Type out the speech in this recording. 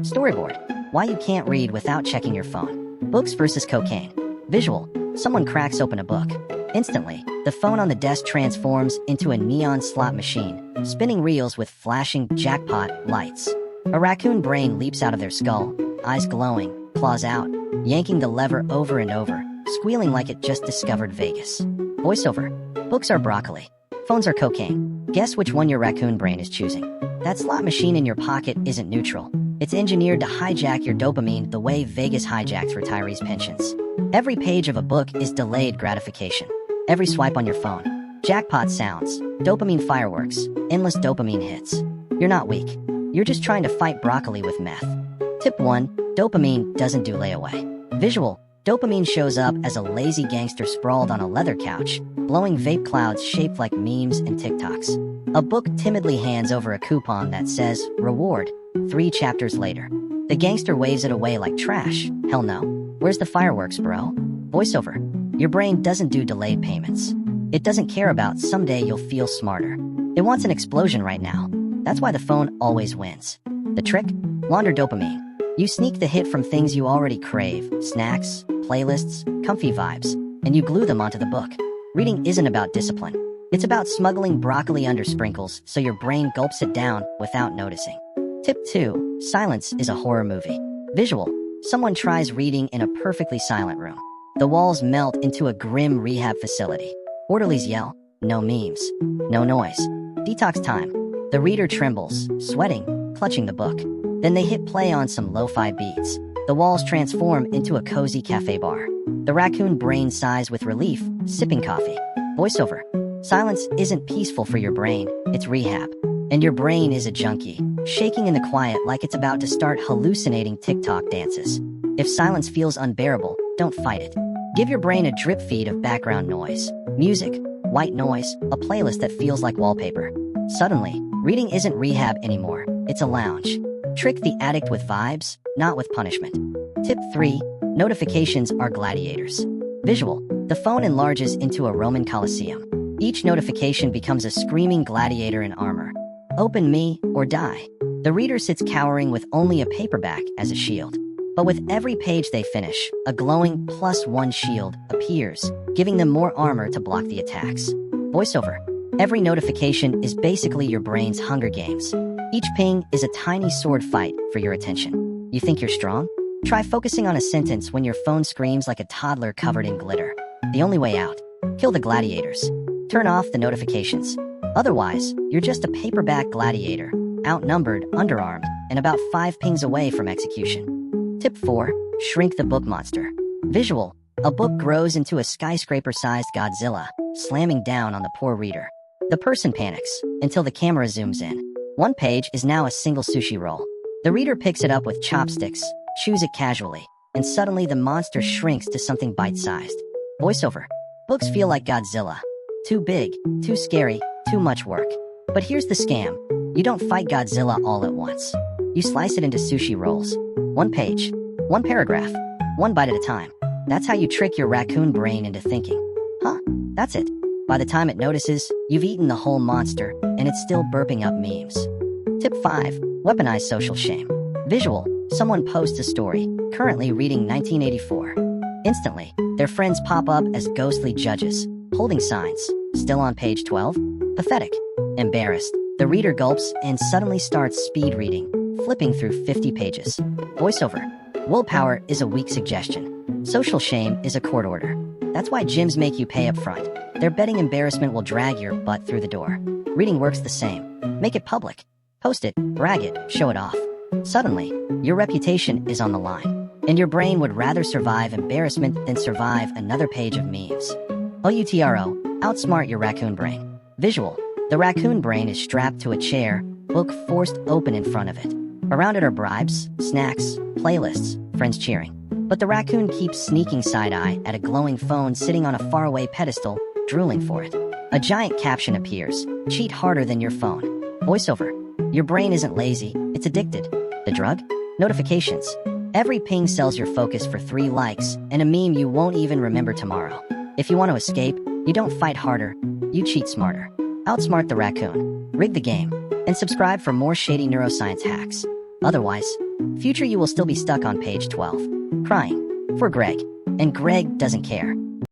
Storyboard. Why you can't read without checking your phone. Books versus cocaine. Visual. Someone cracks open a book. Instantly, the phone on the desk transforms into a neon slot machine, spinning reels with flashing jackpot lights. A raccoon brain leaps out of their skull, eyes glowing, claws out, yanking the lever over and over, squealing like it just discovered Vegas. Voiceover. Books are broccoli. Phones are cocaine. Guess which one your raccoon brain is choosing. That slot machine in your pocket isn't neutral. It's engineered to hijack your dopamine the way Vegas hijacks retirees' pensions. Every page of a book is delayed gratification. Every swipe on your phone. Jackpot sounds, dopamine fireworks, endless dopamine hits. You're not weak. You're just trying to fight broccoli with meth. Tip 1. Dopamine doesn't do layaway. Visual. Dopamine shows up as a lazy gangster sprawled on a leather couch, blowing vape clouds shaped like memes and TikToks. A book timidly hands over a coupon that says, "Reward," 3 chapters later. The gangster waves it away like trash. Hell no. Where's the fireworks, bro? Voiceover. Your brain doesn't do delayed payments. It doesn't care about someday you'll feel smarter. It wants an explosion right now. That's why the phone always wins. The trick? Launder dopamine. You sneak the hit from things you already crave, snacks, playlists, comfy vibes, and you glue them onto the book. Reading isn't about discipline. It's about smuggling broccoli under sprinkles so your brain gulps it down without noticing. Tip 2. Silence is a horror movie. Visual. Someone tries reading in a perfectly silent room. The walls melt into a grim rehab facility. Orderlies yell, "No memes. No noise. Detox time." The reader trembles, sweating, clutching the book. Then they hit play on some lo-fi beats. The walls transform into a cozy cafe bar. The raccoon brain sighs with relief, sipping coffee. Voiceover. Silence isn't peaceful for your brain, it's rehab. And your brain is a junkie, shaking in the quiet like it's about to start hallucinating TikTok dances. If silence feels unbearable, don't fight it. Give your brain a drip feed of background noise, music, white noise, a playlist that feels like wallpaper. Suddenly, reading isn't rehab anymore, it's a lounge. Trick the addict with vibes, not with punishment. Tip 3. Notifications are gladiators. Visual. The phone enlarges into a Roman Colosseum. Each notification becomes a screaming gladiator in armor. Open me or die. The reader sits cowering with only a paperback as a shield. But with every page they finish, a glowing +1 shield appears, giving them more armor to block the attacks. Voiceover. Every notification is basically your brain's Hunger Games. Each ping is a tiny sword fight for your attention. You think you're strong? Try focusing on a sentence when your phone screams like a toddler covered in glitter. The only way out. Kill the gladiators. Turn off the notifications. Otherwise, you're just a paperback gladiator, outnumbered, underarmed, and about 5 pings away from execution. Tip 4. Shrink the book monster. Visual. A book grows into a skyscraper-sized Godzilla, slamming down on the poor reader. The person panics until the camera zooms in. One page is now a single sushi roll. The reader picks it up with chopsticks, chews it casually, and suddenly the monster shrinks to something bite-sized. Voiceover. Books feel like Godzilla. Too big, too scary, too much work. But here's the scam. You don't fight Godzilla all at once. You slice it into sushi rolls. 1 page, 1 paragraph, 1 bite at a time. That's how you trick your raccoon brain into thinking, "Huh, that's it." By the time it notices, you've eaten the whole monster, and it's still burping up memes. Tip 5. Weaponize social shame. Visual. Someone posts a story, currently reading 1984. Instantly, their friends pop up as ghostly judges, holding signs. Still on page 12? Pathetic. Embarrassed, the reader gulps and suddenly starts speed reading, flipping through 50 pages. Voiceover. Willpower is a weak suggestion. Social shame is a court order. That's why gyms make you pay up front. They're betting embarrassment will drag your butt through the door. Reading works the same. Make it public. Post it, brag it, show it off. Suddenly, your reputation is on the line, and your brain would rather survive embarrassment than survive another page of memes. OUTRO, outsmart your raccoon brain. Visual. The raccoon brain is strapped to a chair, book forced open in front of it. Around it are bribes, snacks, playlists, friends cheering. But the raccoon keeps sneaking side-eye at a glowing phone sitting on a faraway pedestal, drooling for it. A giant caption appears, "Cheat harder than your phone." Voiceover. Your brain isn't lazy, it's addicted. The drug? Notifications. Every ping sells your focus for 3 likes and a meme you won't even remember tomorrow. If you want to escape, you don't fight harder, you cheat smarter. Outsmart the raccoon. Rig the game. And subscribe for more shady neuroscience hacks. Otherwise, Future you will still be stuck on page 12, crying for Greg, and Greg doesn't care.